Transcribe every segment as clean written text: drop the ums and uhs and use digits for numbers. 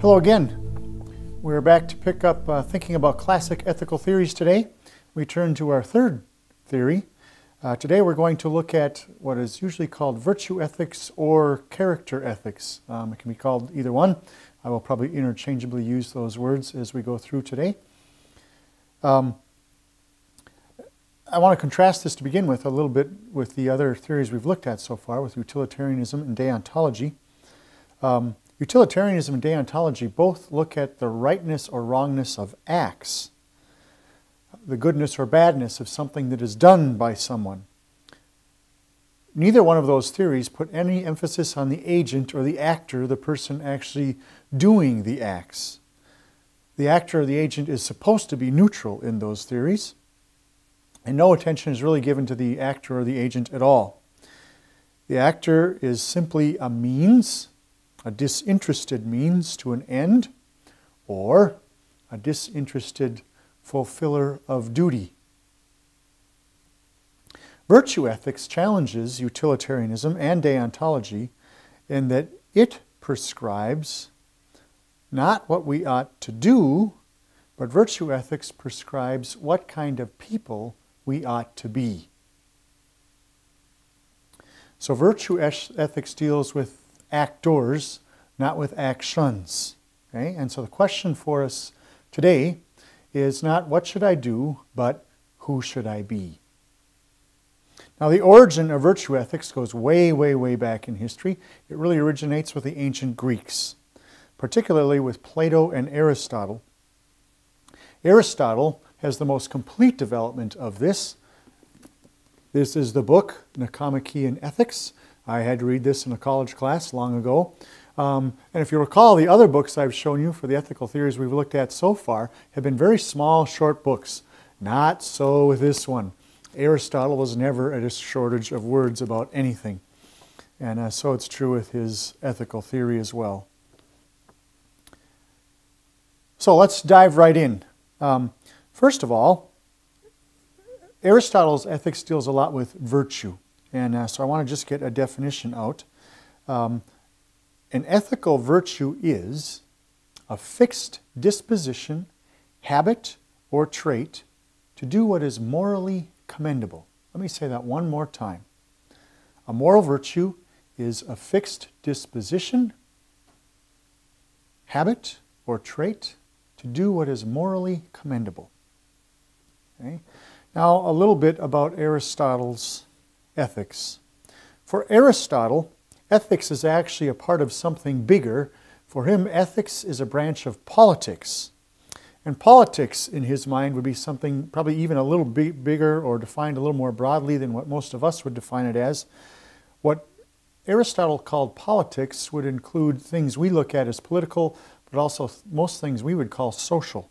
Hello again. We're back to pick up thinking about classic ethical theories today. We turn to our third theory. Today we're going to look at what is usually called virtue ethics or character ethics. It can be called either one. I will probably interchangeably use those words as we go through today. I want to contrast this to begin with a little bit with the other theories we've looked at so far, with utilitarianism and deontology. Utilitarianism and deontology both look at the rightness or wrongness of acts, the goodness or badness of something that is done by someone. Neither one of those theories put any emphasis on the agent or the actor, the person actually doing the acts. The actor or the agent is supposed to be neutral in those theories, and no attention is really given to the actor or the agent at all. The actor is simply a means, a disinterested means to an end, or a disinterested fulfiller of duty. Virtue ethics challenges utilitarianism and deontology in that it prescribes not what we ought to do, but virtue ethics prescribes what kind of people we ought to be. So virtue ethics deals with actors, not with actions. Okay? And so the question for us today is not what should I do, but who should I be? Now the origin of virtue ethics goes way, way, way back in history. It really originates with the ancient Greeks, particularly with Plato and Aristotle. Aristotle has the most complete development of this. This is the book, Nicomachean Ethics. I had to read this in a college class long ago. And if you recall, the other books I've shown you for the ethical theories we've looked at so far have been very small, short books. Not so with this one. Aristotle was never at a shortage of words about anything. And so it's true with his ethical theory as well. So let's dive right in. First of all, Aristotle's ethics deals a lot with virtue. And so I want to just get a definition out. An ethical virtue is a fixed disposition, habit, or trait to do what is morally commendable. Let me say that one more time. A moral virtue is a fixed disposition, habit, or trait to do what is morally commendable. Okay? Now, a little bit about Aristotle's ethics. For Aristotle, ethics is actually a part of something bigger. For him, ethics is a branch of politics. And politics, in his mind, would be something probably even a little bigger or defined a little more broadly than what most of us would define it as. What Aristotle called politics would include things we look at as political, but also most things we would call social.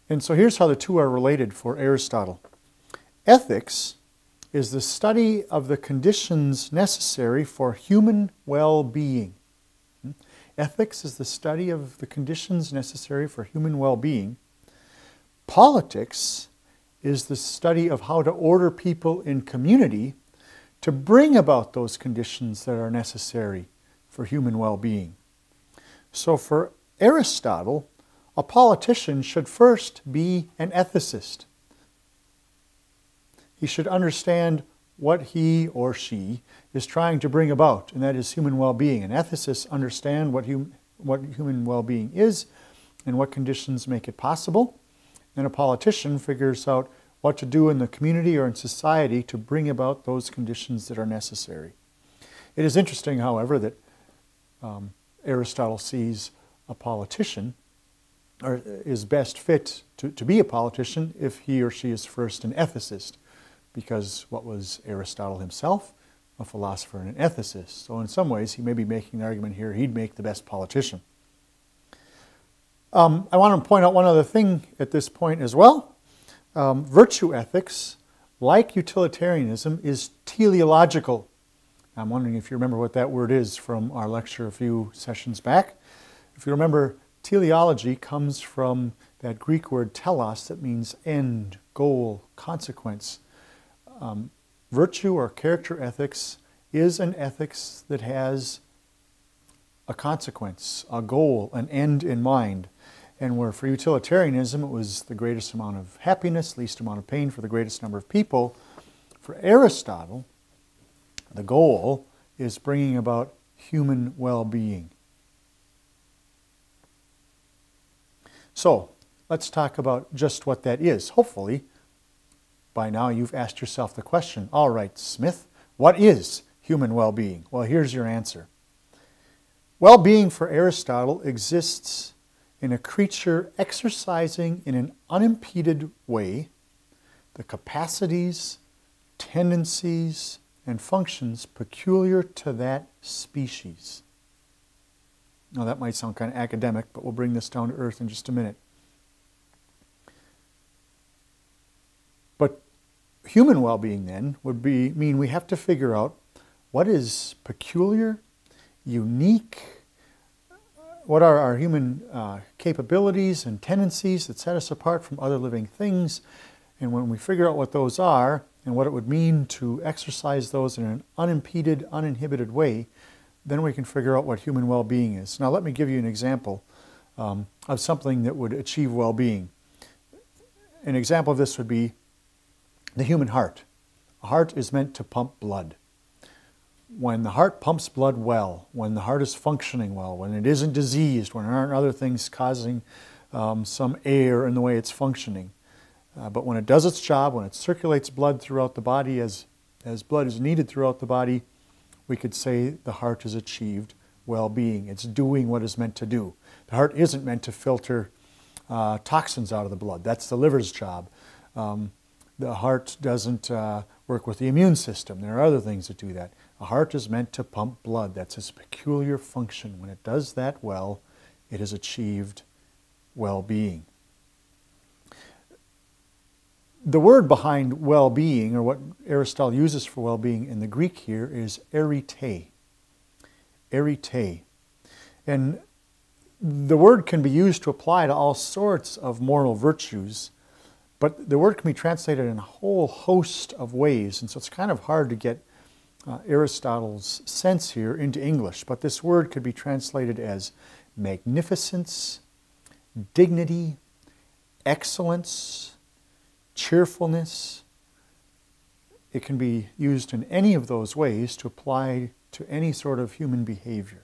And so here's how the two are related for Aristotle. Ethics is the study of the conditions necessary for human well-being. Ethics is the study of the conditions necessary for human well-being. Politics is the study of how to order people in community to bring about those conditions that are necessary for human well-being. So for Aristotle, a politician should first be an ethicist. He should understand what he or she is trying to bring about, and that is human well-being. And ethicists understand what human well-being is and what conditions make it possible. And a politician figures out what to do in the community or in society to bring about those conditions that are necessary. It is interesting, however, that Aristotle sees a politician, or is best fit to be a politician if he or she is first an ethicist. Because what was Aristotle himself? A philosopher and an ethicist. So in some ways, he may be making the argument here he'd make the best politician. I want to point out one other thing at this point as well. Virtue ethics, like utilitarianism, is teleological. I'm wondering if you remember what that word is from our lecture a few sessions back. If you remember, teleology comes from that Greek word telos that means end, goal, consequence. Virtue or character ethics is an ethics that has a consequence, a goal, an end in mind. And where for utilitarianism it was the greatest amount of happiness, least amount of pain for the greatest number of people, for Aristotle, the goal is bringing about human well-being. So, let's talk about just what that is. Hopefully, by now you've asked yourself the question, all right, Smith, what is human well-being? Well, here's your answer. Well-being for Aristotle exists in a creature exercising in an unimpeded way the capacities, tendencies, and functions peculiar to that species. Now that might sound kind of academic, but we'll bring this down to earth in just a minute. But human well-being then would mean we have to figure out what is peculiar, unique, what are our human capabilities and tendencies that set us apart from other living things. And when we figure out what those are and what it would mean to exercise those in an unimpeded, uninhibited way, then we can figure out what human well-being is. Now let me give you an example of something that would achieve well-being. An example of this would be the human heart. A heart is meant to pump blood. When the heart pumps blood well, when the heart is functioning well, when it isn't diseased, when there aren't other things causing some error in the way it's functioning, but when it does its job, when it circulates blood throughout the body as blood is needed throughout the body, we could say the heart has achieved well-being. It's doing what it's meant to do. The heart isn't meant to filter toxins out of the blood. That's the liver's job. The heart doesn't work with the immune system. There are other things that do that. A heart is meant to pump blood. That's its peculiar function. When it does that well, it has achieved well-being. The word behind well-being, or what Aristotle uses for well-being in the Greek here, is arete. Arete. And the word can be used to apply to all sorts of moral virtues, but the word can be translated in a whole host of ways, and so it's kind of hard to get Aristotle's sense here into English. But this word could be translated as magnificence, dignity, excellence, cheerfulness. It can be used in any of those ways to apply to any sort of human behavior.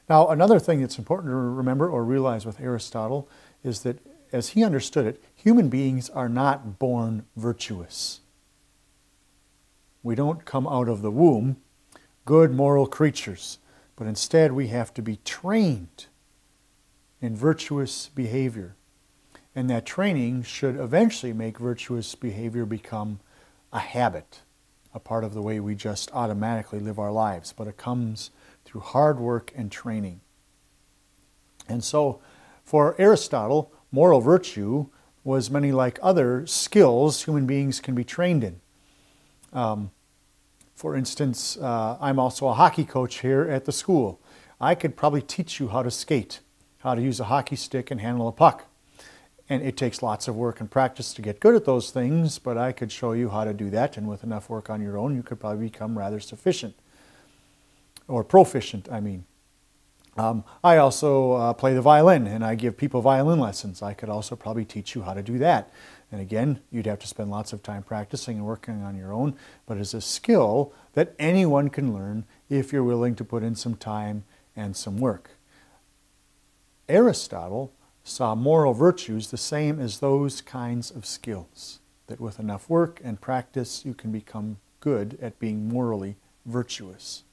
Now, another thing that's important to remember or realize with Aristotle is that, as he understood it, human beings are not born virtuous. We don't come out of the womb good moral creatures, but instead we have to be trained in virtuous behavior. And that training should eventually make virtuous behavior become a habit, a part of the way we just automatically live our lives. But it comes through hard work and training. And so, for Aristotle, moral virtue was many like other skills human beings can be trained in. For instance, I'm also a hockey coach here at the school. I could probably teach you how to skate, how to use a hockey stick and handle a puck. And it takes lots of work and practice to get good at those things, but I could show you how to do that, and with enough work on your own, you could probably become rather sufficient. Or proficient, I mean. I also play the violin, and I give people violin lessons. I could also probably teach you how to do that. And again, you'd have to spend lots of time practicing and working on your own, but it's a skill that anyone can learn if you're willing to put in some time and some work. Aristotle saw moral virtues the same as those kinds of skills, that with enough work and practice you can become good at being morally virtuous.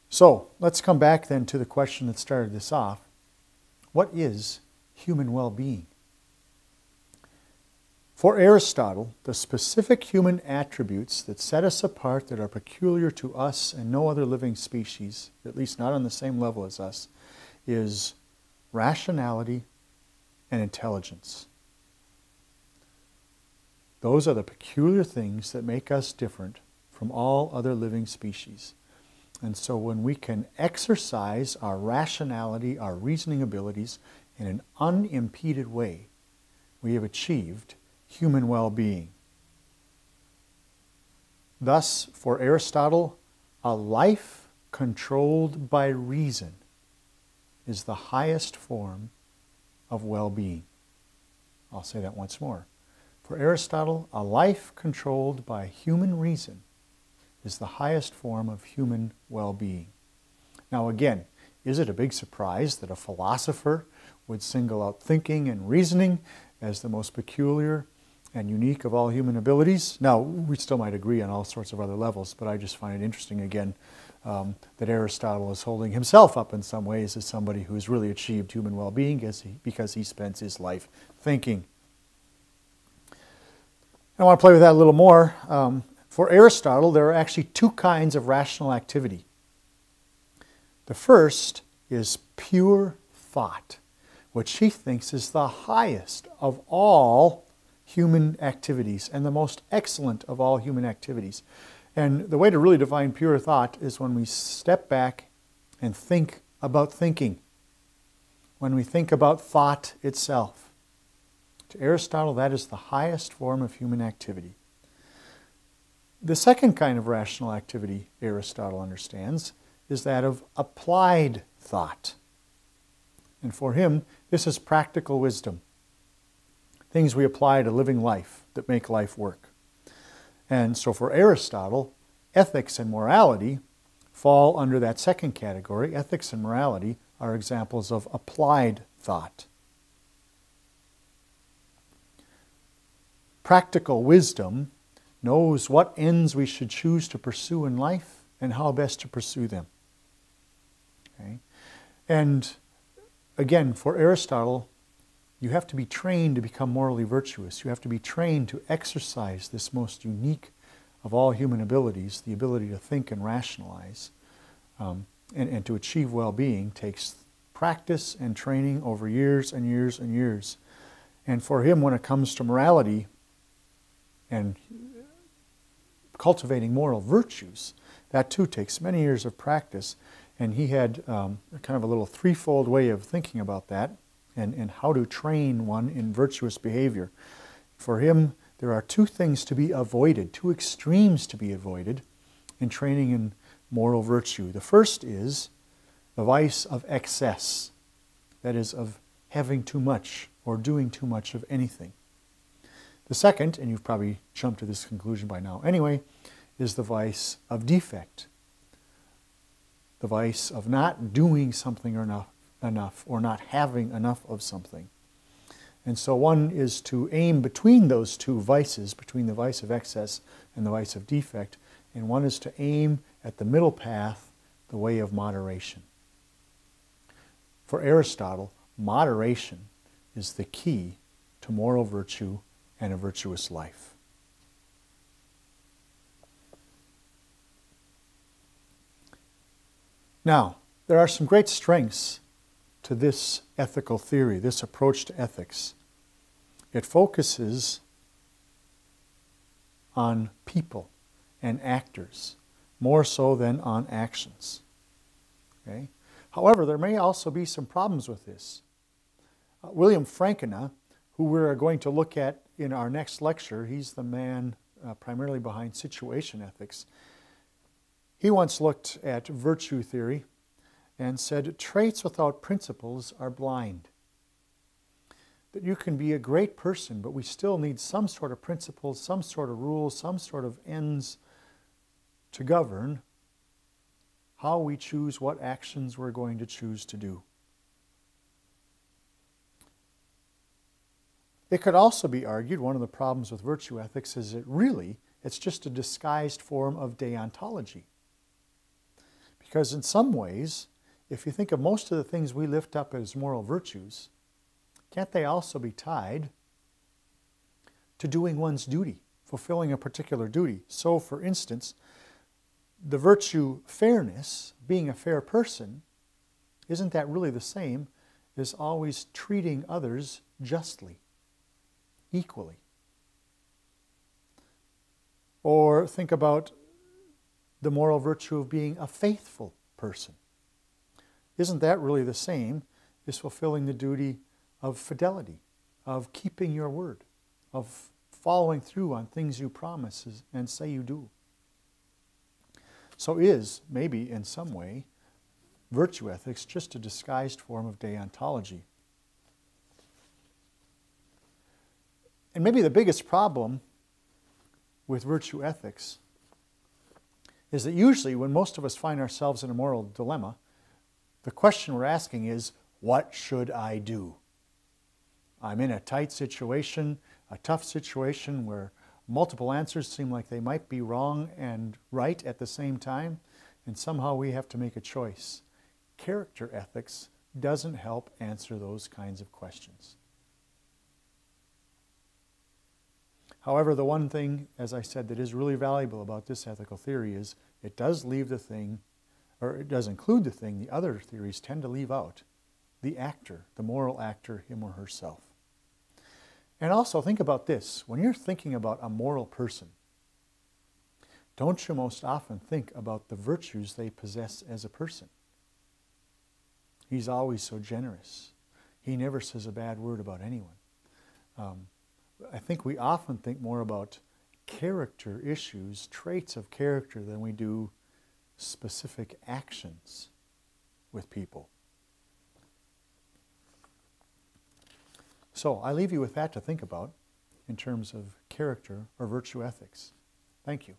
So, let's come back then to the question that started this off. What is human well-being? For Aristotle, the specific human attributes that set us apart, that are peculiar to us and no other living species, at least not on the same level as us, is rationality and intelligence. Those are the peculiar things that make us different from all other living species. And so when we can exercise our rationality, our reasoning abilities in an unimpeded way, we have achieved human well-being. Thus, for Aristotle, a life controlled by reason is the highest form of well-being. I'll say that once more. For Aristotle, a life controlled by human reason is the highest form of human well-being. Now again, is it a big surprise that a philosopher would single out thinking and reasoning as the most peculiar and unique of all human abilities? Now, we still might agree on all sorts of other levels, but I just find it interesting again that Aristotle is holding himself up in some ways as somebody who's really achieved human well-being because he spends his life thinking. I want to play with that a little more. For Aristotle, there are actually two kinds of rational activity. The first is pure thought, which he thinks is the highest of all human activities and the most excellent of all human activities. And the way to really define pure thought is when we step back and think about thinking, when we think about thought itself. To Aristotle, that is the highest form of human activity. The second kind of rational activity Aristotle understands is that of applied thought. And for him, this is practical wisdom. Things we apply to living life that make life work. And so for Aristotle, ethics and morality fall under that second category. Ethics and morality are examples of applied thought. Practical wisdom knows what ends we should choose to pursue in life and how best to pursue them. Okay? And again, for Aristotle, you have to be trained to become morally virtuous. You have to be trained to exercise this most unique of all human abilities, the ability to think and rationalize. And to achieve well-being takes practice and training over years and years and years. And for him, when it comes to morality and cultivating moral virtues, that too takes many years of practice. And he had kind of a little threefold way of thinking about that and how to train one in virtuous behavior. For him, there are two things to be avoided, two extremes to be avoided in training in moral virtue. The first is the vice of excess, that is, of having too much or doing too much of anything. The second, and you've probably jumped to this conclusion by now anyway, is the vice of defect, the vice of not doing something enough or not having enough of something. And so one is to aim between those two vices, between the vice of excess and the vice of defect, and one is to aim at the middle path, the way of moderation. For Aristotle, moderation is the key to moral virtue and a virtuous life. Now, there are some great strengths to this ethical theory, this approach to ethics. It focuses on people and actors more so than on actions. Okay? However, there may also be some problems with this. William Frankena, who we're going to look at in our next lecture, he's the man primarily behind situation ethics. He once looked at virtue theory and said, traits without principles are blind. That you can be a great person, but we still need some sort of principles, some sort of rules, some sort of ends to govern how we choose what actions we're going to choose to do. It could also be argued, one of the problems with virtue ethics is it's just a disguised form of deontology. Because in some ways, if you think of most of the things we lift up as moral virtues, can't they also be tied to doing one's duty, fulfilling a particular duty? So, for instance, the virtue fairness, being a fair person, isn't that really the same as always treating others justly, equally? Or think about the moral virtue of being a faithful person. Isn't that really the same as fulfilling the duty of fidelity, of keeping your word, of following through on things you promise and say you do? So is, maybe in some way, virtue ethics just a disguised form of deontology? And maybe the biggest problem with virtue ethics is that usually when most of us find ourselves in a moral dilemma, the question we're asking is, what should I do? I'm in a tight situation, a tough situation where multiple answers seem like they might be wrong and right at the same time, and somehow we have to make a choice. Character ethics doesn't help answer those kinds of questions. However, the one thing, as I said, that is really valuable about this ethical theory is it does leave the thing, or it does include the thing the other theories tend to leave out: the actor, the moral actor, him or herself. And also think about this: when you're thinking about a moral person, don't you most often think about the virtues they possess as a person? He's always so generous. He never says a bad word about anyone. I think we often think more about character issues, traits of character, than we do specific actions with people. So I leave you with that to think about in terms of character or virtue ethics. Thank you.